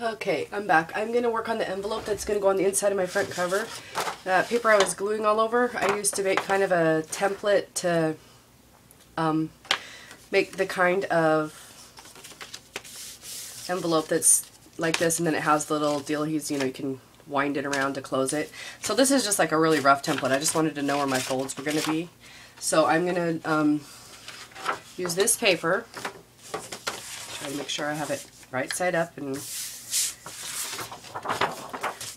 Okay, I'm back. I'm going to work on the envelope that's going to go on the inside of my front cover. That paper I was gluing all over, I used to make kind of a template to make the kind of envelope that's like this, and then it has the little deal, you can wind it around to close it. So this is just like a really rough template. I just wanted to know where my folds were going to be. So I'm going to use this paper, try to make sure I have it right side up, and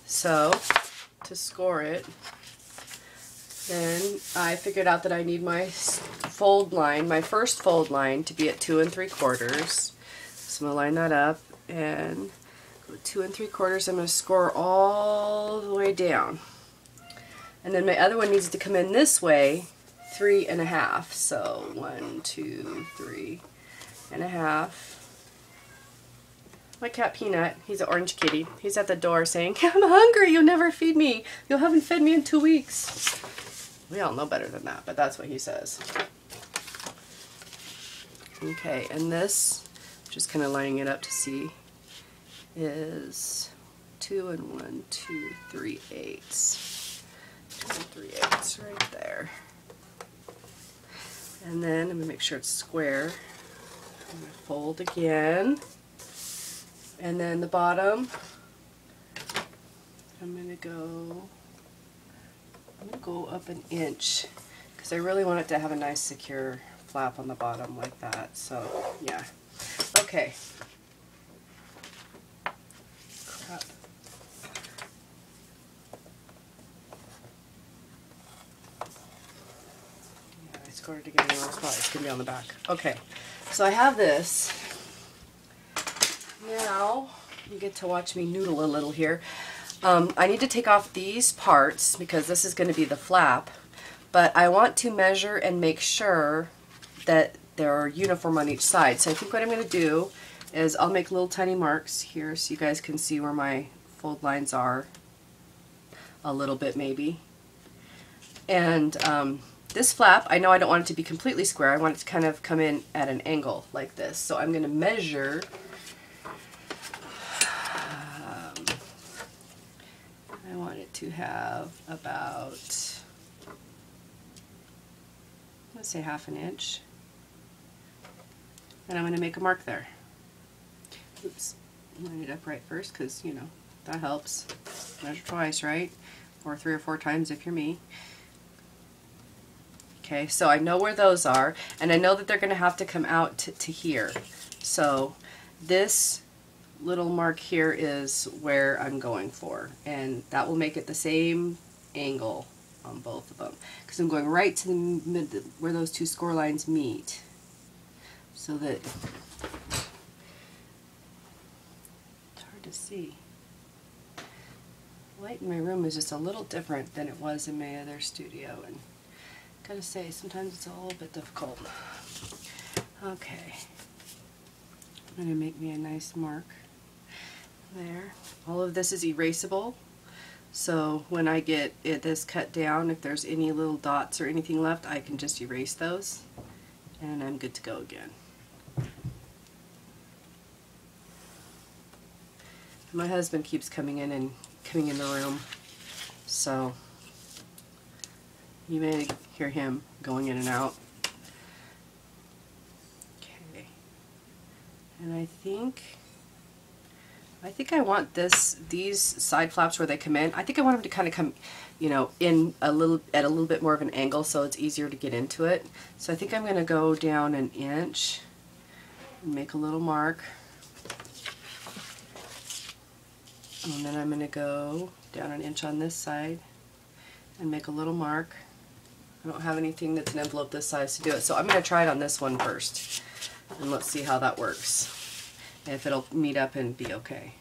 so to score it, then I figured out that I need my fold line, my first fold line, to be at 2 3/4. So I'm going to line that up and go 2 3/4. I'm going to score all the way down. And then my other one needs to come in this way, 3 1/2. So 1, 2, 3 1/2. My cat Peanut, he's an orange kitty. He's at the door saying, "I'm hungry, you'll never feed me. You haven't fed me in 2 weeks." We all know better than that, but that's what he says. Okay, and this, just kind of lining it up to see, is 2 1 2 3/8. 2 3/8 right there. And then I'm going to make sure it's square. I'm going to fold again. And then the bottom, I'm going to go up 1 inch because I really want it to have a nice secure flap on the bottom like that. So yeah. Okay. Crap. Yeah, I scored it again in the wrong spot. It's going to be on the back. Okay. So I have this. Now you get to watch me noodle a little here. I need to take off these parts because this is going to be the flap, but I want to measure and make sure that they're uniform on each side. So I think what I'm going to do is I'll make little tiny marks here so you guys can see where my fold lines are a little bit maybe. And this flap, I know I don't want it to be completely square. I want it to kind of come in at an angle like this. So I'm going to measure. I want it to have about, let's say 1/2 inch. And I'm going to make a mark there. Oops, line it up right first because, that helps. Measure twice, right? Or 3 or 4 times if you're me. Okay, so I know where those are, and I know that they're going to have to come out to here. So this little mark here is where I'm going for, and that will make it the same angle on both of them because I'm going right to the mid where those two score lines meet, so that it's hard to see. The light in my room is just a little different than it was in my other studio, and gotta say sometimes it's a little bit difficult. Okay, I'm gonna make me a nice mark there. All of this is erasable, so when I get this cut down, if there's any little dots or anything left, I can just erase those and I'm good to go again. My husband keeps coming in the room, so you may hear him going in and out. Okay, and I think I want these side flaps where they come in. I think I want them to kind of come, in at a little bit more of an angle, so it's easier to get into it. So I think I'm going to go down 1 inch and make a little mark, and then I'm going to go down 1 inch on this side and make a little mark. I don't have anything that's an envelope this size to do it, so I'm going to try it on this one first, and let's see how that works. If it'll meet up and be okay.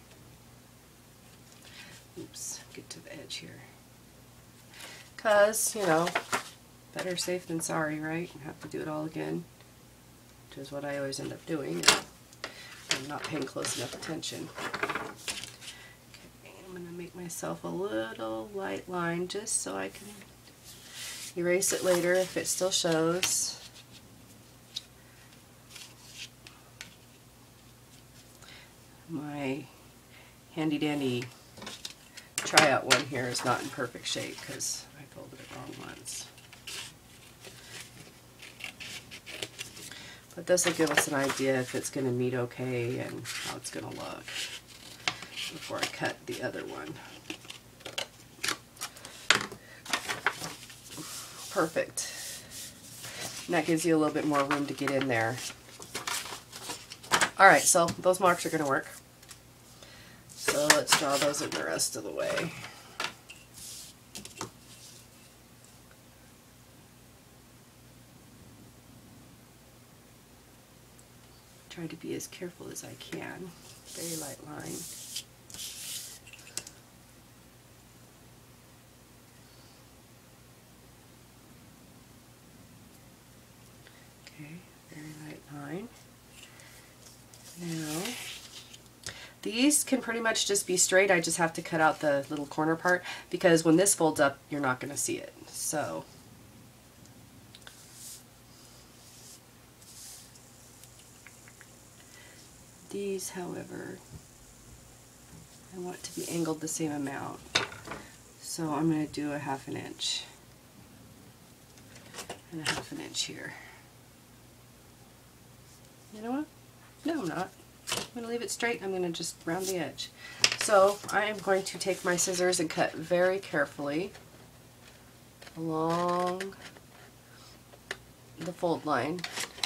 Oops, get to the edge here. Because, better safe than sorry, right? Have to do it all again, which is what I always end up doing, and I'm not paying close enough attention. Okay, I'm going to make myself a little light line just so I can erase it later if it still shows. My handy dandy tryout one here is not in perfect shape because I folded it wrong once. But this will give us an idea if it's going to meet okay and how it's going to look before I cut the other one. Perfect. And that gives you a little bit more room to get in there. Alright, so those marks are going to work. So let's draw those in the rest of the way. Try to be as careful as I can. Very light line. Okay, very light line. Now, these can pretty much just be straight. I just have to cut out the little corner part because when this folds up, you're not going to see it. So, these, however, I want it to be angled the same amount. So I'm going to do a 1/2 inch and a 1/2 inch here. You know what? No, I'm not. I'm going to leave it straight. I'm going to just round the edge. So I am going to take my scissors and cut very carefully along the fold line.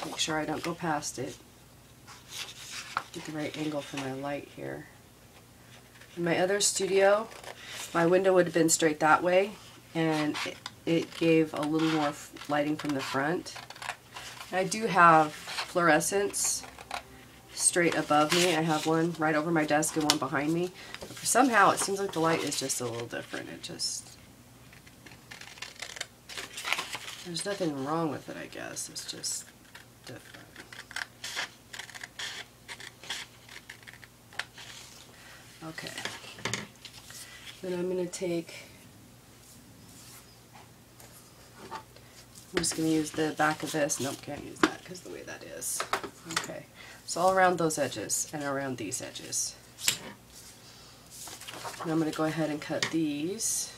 Make sure I don't go past it. Get the right angle for my light here. In my other studio, my window would have been straight that way, and it gave a little more lighting from the front. And I do have fluorescents straight above me. I have one right over my desk and one behind me. But for somehow it seems like the light is just a little different. There's nothing wrong with it, I guess. It's just different. Okay. Then I'm going to take, I'm just going to use the back of this. Nope, can't use that because the way that is. Okay. So all around those edges and around these edges. And I'm going to go ahead and cut these.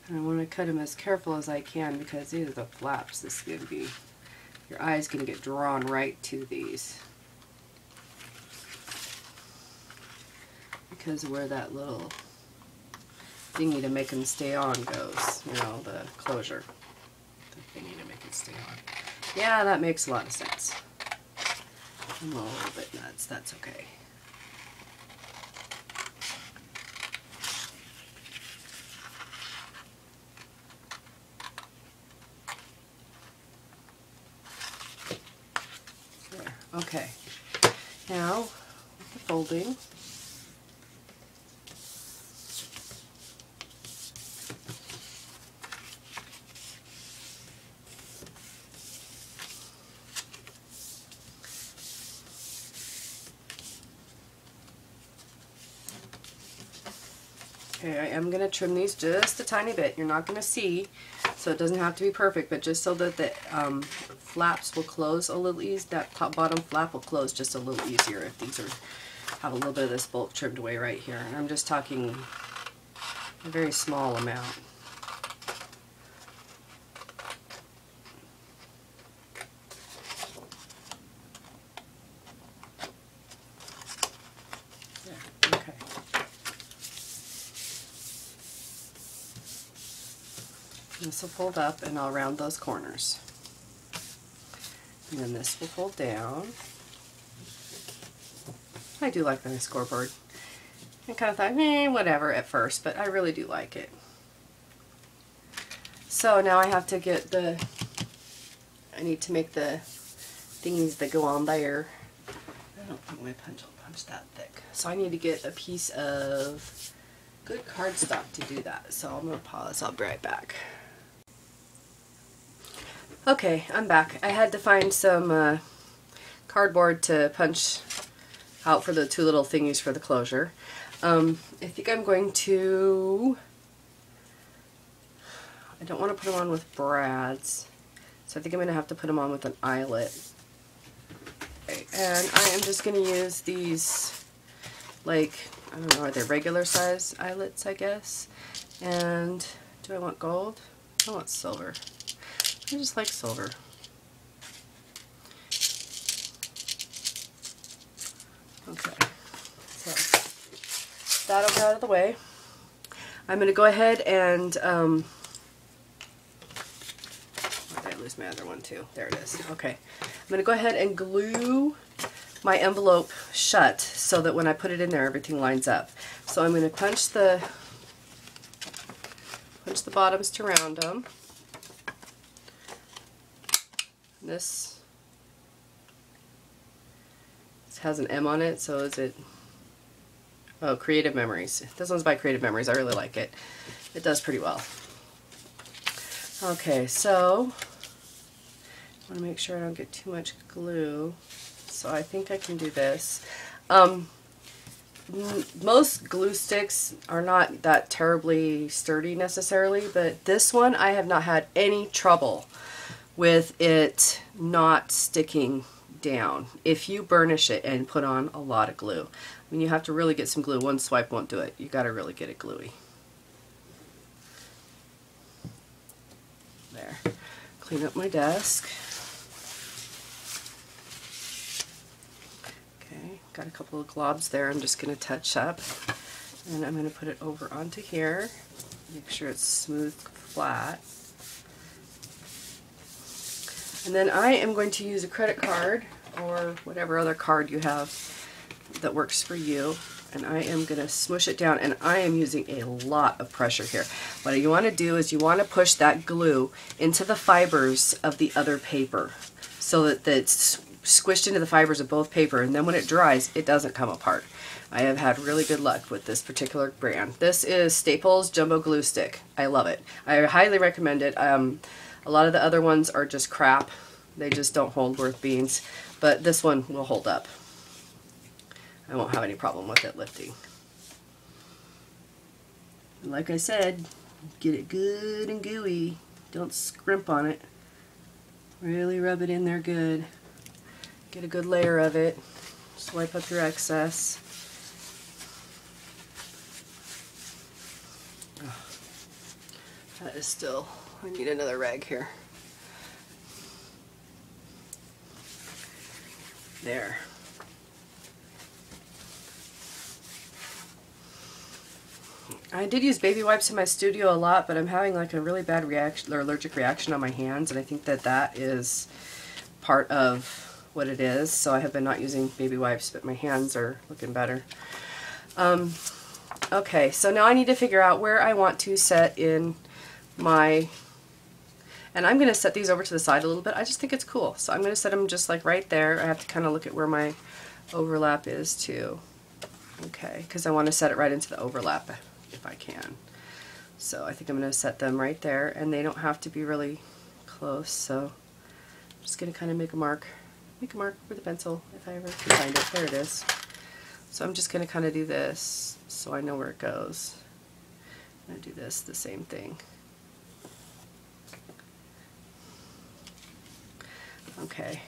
And I want to cut them as careful as I can because these are the flaps. This is going to be, your eye's going to get drawn right to these. Because of where that little thingy to make them stay on goes. You know, the closure. The thingy to make it stay on. Yeah, that makes a lot of sense. I'm a little bit nuts. That's okay. Okay, now with the folding, okay, I am going to trim these just a tiny bit. You're not going to see, so it doesn't have to be perfect, but just so that the flaps will close a little easier. That top bottom flap will close just a little easier if these have a little bit of this bulk trimmed away right here. And I'm just talking a very small amount. There, okay. This will fold up and I'll round those corners. And then this will fold down. I do like the scoreboard. I kind of thought, whatever at first, but I really do like it. So now I have to get I need to make the thingies that go on there. I don't think my punch will punch that thick. So I need to get a piece of good cardstock to do that. So I'm going to pause. I'll be right back. Okay, I'm back. I had to find some cardboard to punch out for the two little thingies for the closure. I think I'm going to, I don't want to put them on with brads, so I think I'm going to have to put them on with an eyelet. Okay, and I am just going to use these, like, I don't know, are they regular size eyelets, I guess? And do I want gold? I want silver. I just like silver. Okay, so that'll get out of the way. I'm going to go ahead and, where did I lose my other one too? There it is. Okay, I'm going to go ahead and glue my envelope shut so that when I put it in there, everything lines up. So I'm going to punch the bottoms to round them. This has an M on it, so is it, oh, Creative Memories. This one's by Creative Memories. I really like it. It does pretty well. Okay, so I want to make sure I don't get too much glue, so I think I can do this. Most glue sticks are not that terribly sturdy necessarily, but this one I have not had any trouble with it not sticking down if you burnish it and put on a lot of glue. I mean, you have to really get some glue. One swipe won't do it. You got to really get it gluey. There. Clean up my desk. Okay, got a couple of globs there I'm just going to touch up. And I'm going to put it over onto here. Make sure it's smooth, flat. And then I am going to use a credit card or whatever other card you have that works for you. And I am going to smush it down, and I am using a lot of pressure here. What you want to do is you want to push that glue into the fibers of the other paper so that it's squished into the fibers of both paper, and then when it dries, it doesn't come apart. I have had really good luck with this particular brand. This is Staples Jumbo Glue Stick. I love it. I highly recommend it. A lot of the other ones are just crap. They just don't hold worth beans. But this one will hold up. I won't have any problem with it lifting. And like I said, get it good and gooey. Don't scrimp on it. Really rub it in there good. Get a good layer of it. Swipe up your excess. Oh, that is still, I need another rag here. There. I did use baby wipes in my studio a lot, but I'm having like a really bad reaction or allergic reaction on my hands, and I think that that is part of what it is. So I have been not using baby wipes, but my hands are looking better. Okay, so now I need to figure out where I want to set in my, and I'm going to set these over to the side a little bit. I just think it's cool. So I'm going to set them just like right there. I have to kind of look at where my overlap is too. Okay, because I want to set it right into the overlap if I can. So I think I'm going to set them right there, and they don't have to be really close. So I'm just going to kind of make a mark with a pencil if I ever can find it. There it is. So I'm just going to kind of do this so I know where it goes. I'm going to do this, the same thing. Okay.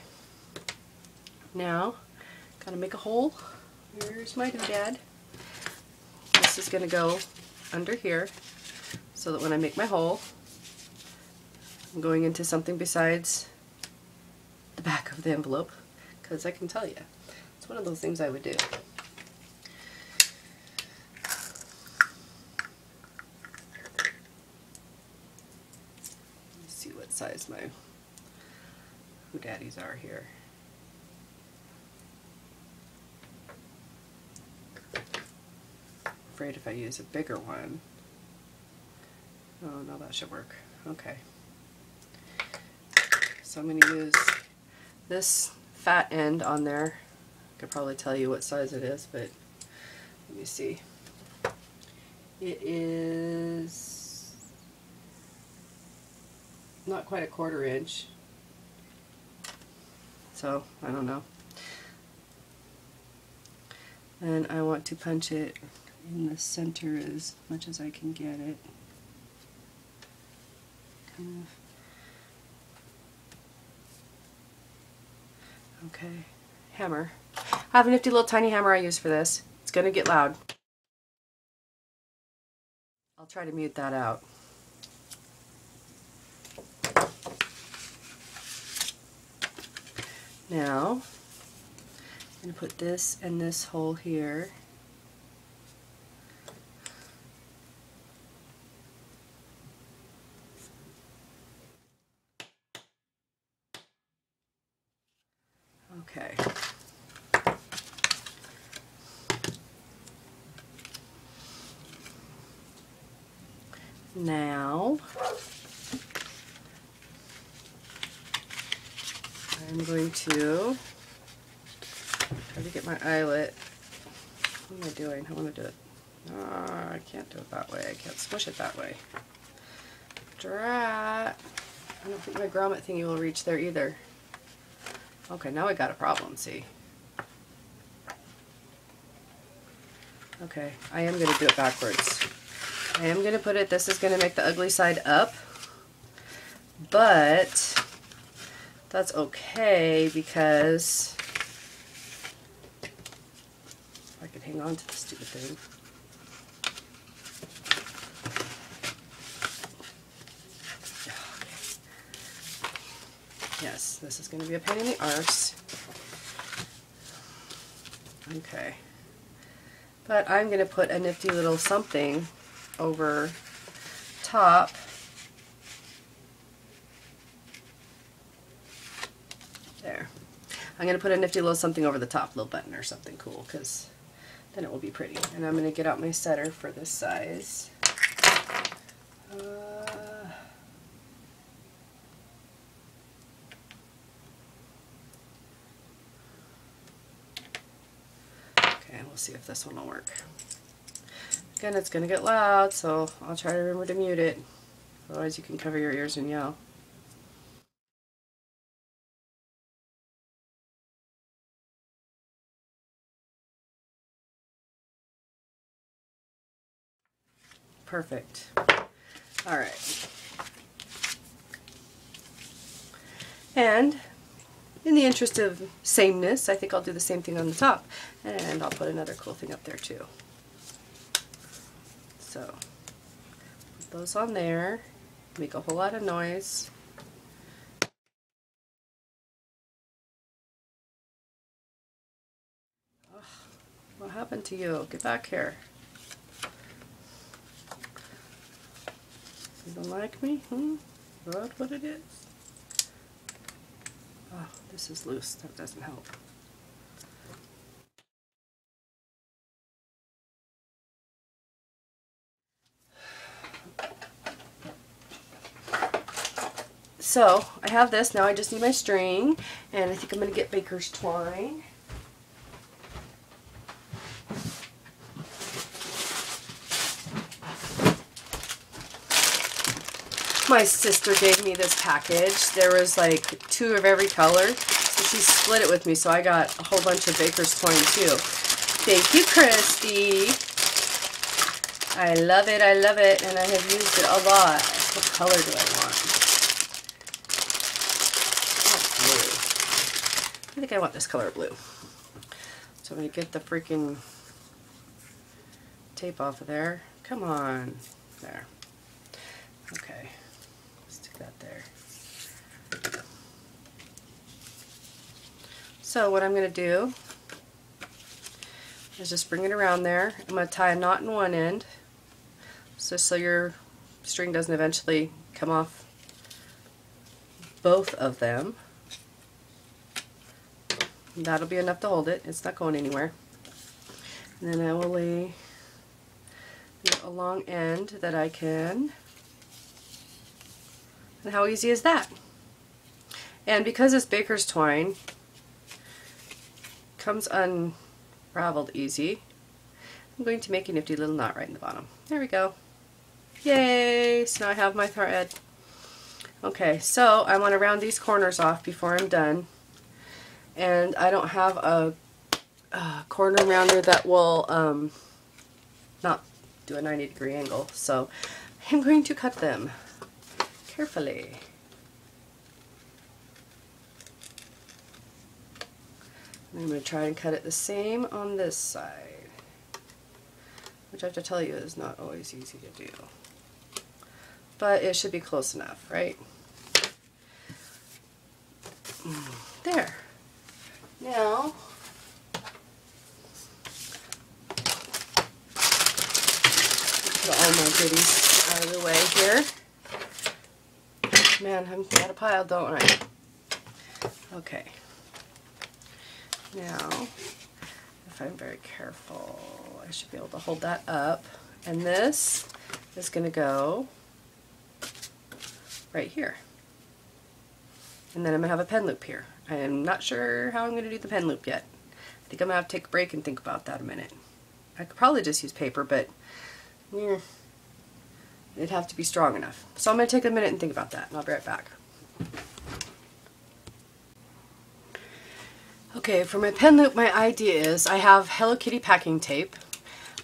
Now, gotta make a hole. Here's my doodad. This is gonna go under here so that when I make my hole, I'm going into something besides the back of the envelope, because I can tell you, it's one of those things I would do. Let's see what size my daddies are here. Afraid if I use a bigger one. Oh no, that should work. Okay. So I'm going to use this fat end on there. I could probably tell you what size it is, but let me see. It is not quite a 1/4 inch. So, I don't know. And I want to punch it in the center as much as I can get it. Kind of. Okay, hammer. I have a nifty little tiny hammer I use for this. It's gonna get loud. I'll try to mute that out. Now, I'm going to put this in this hole here. Okay. Now, I'm going to try to get my eyelet. What am I doing? I want to do it. I can't do it that way. I can't smush it that way. Drat. I don't think my grommet thingy will reach there either. Okay, now I got a problem, see? Okay, I am going to do it backwards. I am going to put it, this is going to make the ugly side up, but that's okay because if I could hang on to the stupid thing. Yes, this is going to be a pain in the arse. Okay. But I'm going to put a nifty little something over top. There. I'm going to put a nifty little something over the top, little button or something cool, because then it will be pretty. And I'm going to get out my setter for this size. Okay, we'll see if this one will work. Again, it's going to get loud, so I'll try to remember to mute it. Otherwise you can cover your ears and yell. Perfect. Alright. And in the interest of sameness, I think I'll do the same thing on the top. And I'll put another cool thing up there too. So, put those on there, make a whole lot of noise. Ugh, what happened to you? Get back here. You don't like me? Is that what it is? Oh, this is loose. That doesn't help. So I have this, now I just need my string, and I think I'm going to get baker's twine. My sister gave me this package. There was like 2 of every color, so she split it with me, so I got a whole bunch of baker's twine too. Thank you, Christy. I love it, and I have used it a lot. What color do I want? Blue. I think I want this color blue. So I'm going to get the freaking tape off of there. Come on. There. Okay. Stick that there. So what I'm going to do is just bring it around there. I'm going to tie a knot in one end just so your string doesn't eventually come off both of them. That'll be enough to hold it. It's not going anywhere. And then I will lay a long end that I can. And how easy is that? And because it's baker's twine, comes unraveled easy, I'm going to make a nifty little knot right in the bottom. There we go. Yay! So now I have my thread. Okay, so I want to round these corners off before I'm done. And I don't have a corner rounder that will not do a 90-degree angle. So I'm going to cut them carefully. And I'm going to try and cut it the same on this side, which I have to tell you is not always easy to do. But it should be close enough, right? There. Now, put all my goodies out of the way here. Man, I've got a pile, don't I? Okay. Now, if I'm very careful, I should be able to hold that up. And this is going to go right here. And then I'm going to have a pen loop here. I am not sure how I'm going to do the pen loop yet. I think I'm going to have to take a break and think about that a minute. I could probably just use paper, but it'd have to be strong enough. So I'm going to take a minute and think about that, and I'll be right back. Okay, for my pen loop, my idea is I have Hello Kitty packing tape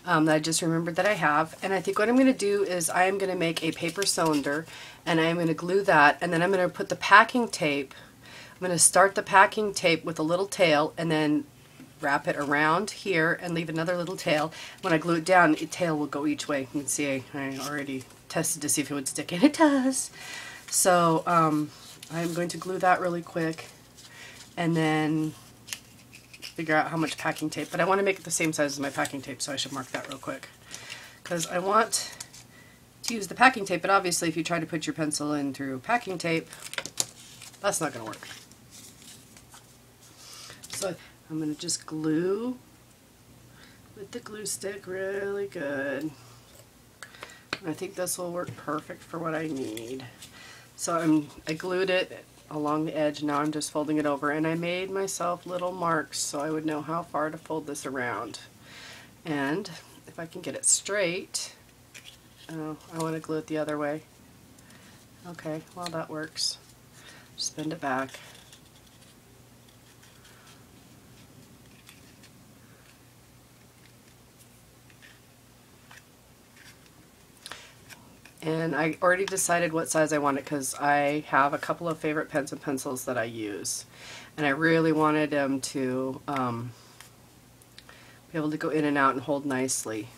that I just remembered that I have, and I think what I'm going to do is I am going to make a paper cylinder, and I am going to glue that, and then I'm going to put the packing tape, I'm going to start the packing tape with a little tail, and then wrap it around here and leave another little tail. When I glue it down, the tail will go each way. You can see I already tested to see if it would stick, and it does. So I'm going to glue that really quick, and then figure out how much packing tape, but I want to make it the same size as my packing tape, so I should mark that real quick because I want to use the packing tape, but obviously if you try to put your pencil in through packing tape, that's not going to work. So I'm going to just glue with the glue stick really good. And I think this will work perfect for what I need. So I glued it along the edge. Now I'm just folding it over, and I made myself little marks so I would know how far to fold this around. And if I can get it straight, oh, I want to glue it the other way. Okay, well that works. Just bend it back. And I already decided what size I want it because I have a couple of favorite pens and pencils that I use. And I really wanted them to be able to go in and out and hold nicely.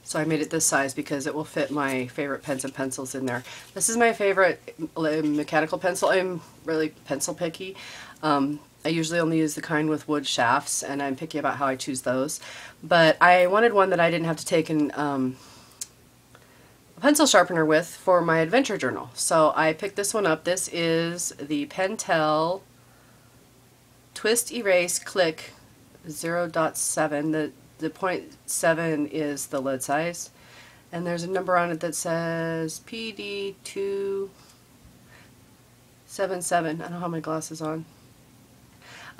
So I made it this size because it will fit my favorite pens and pencils in there. This is my favorite mechanical pencil. I'm really pencil picky. I usually only use the kind with wood shafts, and I'm picky about how I choose those. But I wanted one that I didn't have to take a pencil sharpener with for my adventure journal. So I picked this one up. This is the Pentel Twist Erase Click 0.7. The 0.7 is the lid size. And there's a number on it that says PD277. I don't have my glasses on.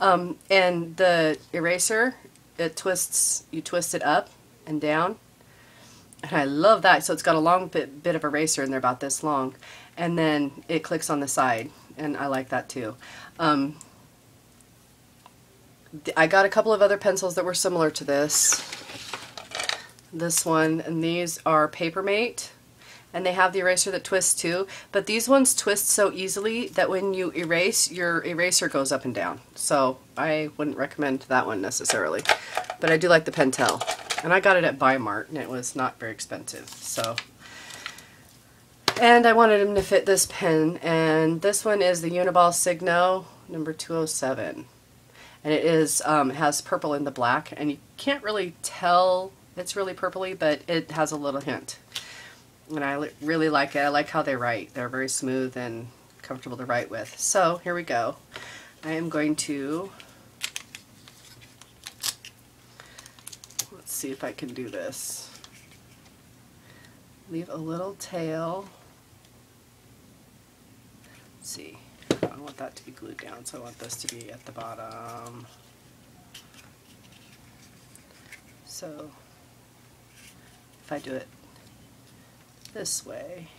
And the eraser, it twists, you twist it up and down. And I love that. So it's got a long bit of eraser in there, about this long. And then it clicks on the side. And I like that too. I got a couple of other pencils that were similar to this. This one, and these are Papermate. And they have the eraser that twists too. But these ones twist so easily that when you erase, your eraser goes up and down. So I wouldn't recommend that one necessarily. But I do like the Pentel. And I got it at Bi-Mart, and it was not very expensive. So, and I wanted them to fit this pen, and this one is the Uniball Signo number 207, and it is has purple in the black, and you can't really tell it's really purpley, but it has a little hint, and I really like it. I like how they write; they're very smooth and comfortable to write with. So here we go. I am going to. See if I can do this. Leave a little tail. Let's see. I want that to be glued down, so I want this to be at the bottom. So if I do it this way,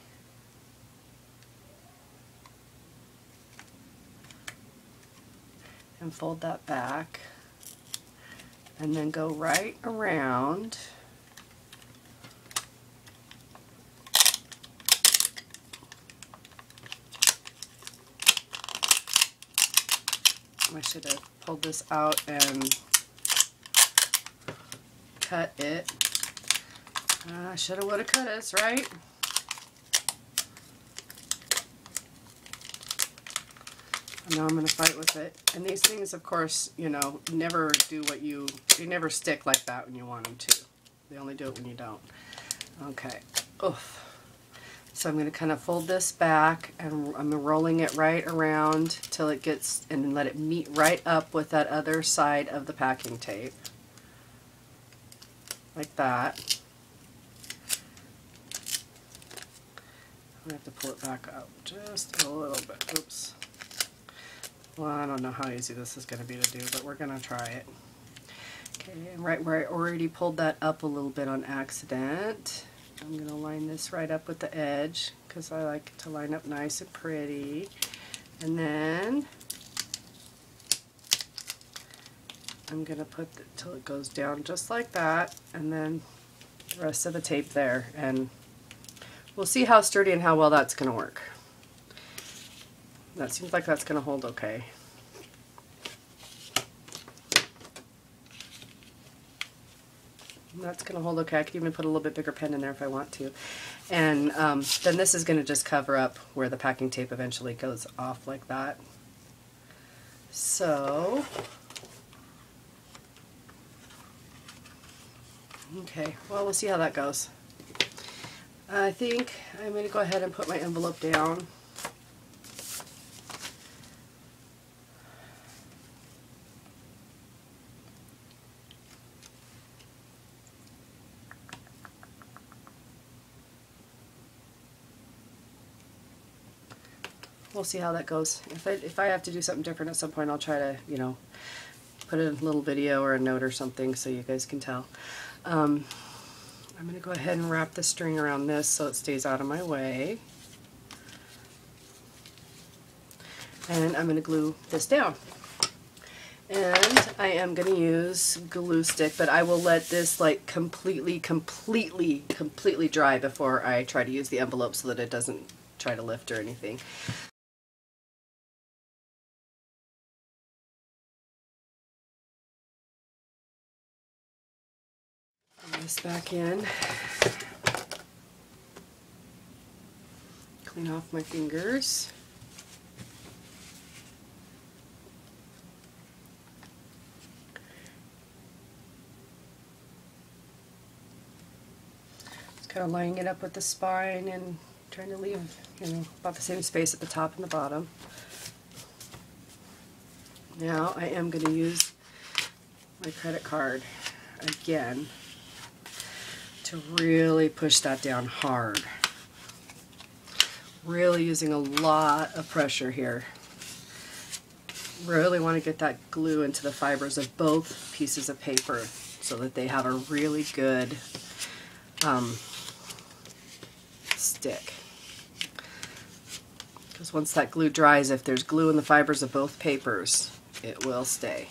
and fold that back, and then go right around. I should have pulled this out and cut it. I should have would have cut this, right? Now I'm going to fight with it. And these things, of course, you know, never do what they never stick like that when you want them to. They only do it when you don't. Okay. Oof. So I'm going to kind of fold this back, and I'm rolling it right around till it gets, and let it meet right up with that other side of the packing tape. Like that. I have to pull it back up just a little bit. Oops. Well, I don't know how easy this is going to be to do, but we're going to try it. Okay, and right where I already pulled that up a little bit on accident, I'm going to line this right up with the edge because I like it to line up nice and pretty. And then I'm going to put it till it goes down just like that, and then the rest of the tape there. And we'll see how sturdy and how well that's going to work. That seems like that's going to hold okay. That's going to hold okay. I could even put a little bit bigger pen in there if I want to. And then this is going to just cover up where the packing tape eventually goes off like that. So, okay, well, we'll see how that goes. I think I'm going to go ahead and put my envelope down. We'll see how that goes. If I have to do something different at some point, I'll try to, you know, put a little video or a note or something so you guys can tell. I'm going to go ahead and wrap the string around this so it stays out of my way. And I'm going to glue this down. And I am going to use glue stick, but I will let this like completely dry before I try to use the envelope so that it doesn't try to lift or anything. Put this back in. Clean off my fingers. Just kind of lining it up with the spine and trying to leave, you know, about the same space at the top and the bottom. Now I am going to use my credit card again to really push that down hard. Really using a lot of pressure here. Really want to get that glue into the fibers of both pieces of paper so that they have a really good stick. Because once that glue dries, if there's glue in the fibers of both papers, it will stay.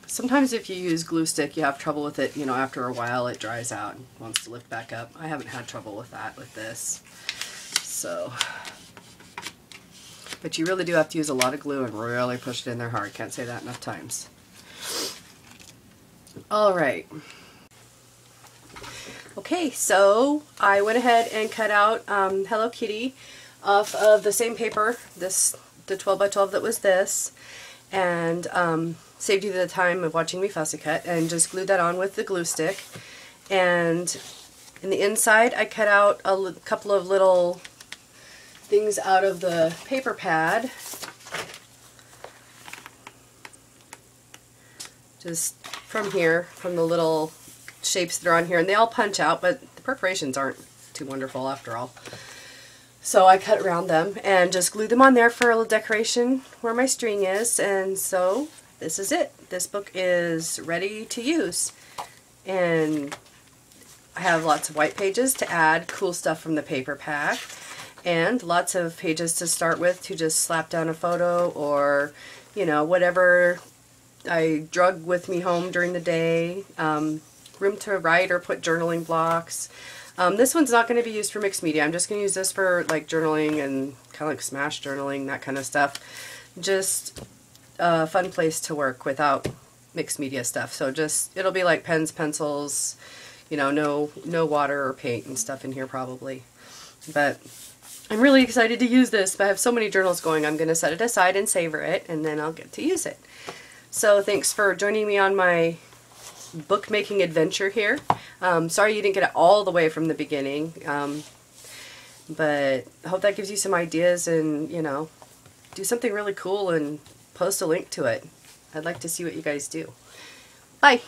Sometimes if you use glue stick, you have trouble with it, you know, after a while it dries out and wants to lift back up. I haven't had trouble with that with this. So, but you really do have to use a lot of glue and really push it in there hard. Can't say that enough times. All right. Okay, so I went ahead and cut out Hello Kitty off of the same paper, the 12 by 12 that was this, and saved you the time of watching me fussy cut, and just glued that on with the glue stick. And in the inside I cut out a couple of little things out of the paper pad, just from here, from the little shapes that are on here, and they all punch out, but the perforations aren't too wonderful after all. So I cut around them and just glued them on there for a little decoration where my string is, and so this is it. This book is ready to use, and I have lots of white pages to add cool stuff from the paper pack, and lots of pages to start with to just slap down a photo or, you know, whatever I drug with me home during the day. Room to write or put journaling blocks. This one's not going to be used for mixed media. I'm just going to use this for like journaling and kind of like smash journaling, that kind of stuff. Just a fun place to work without mixed media stuff. So just, it'll be like pens, pencils, you know, no water or paint and stuff in here probably. But I'm really excited to use this. But I have so many journals going, I'm going to set it aside and savor it, and then I'll get to use it. So thanks for joining me on my bookmaking adventure here. Sorry you didn't get it all the way from the beginning, but I hope that gives you some ideas, and you know, do something really cool and post a link to it. I'd like to see what you guys do. Bye!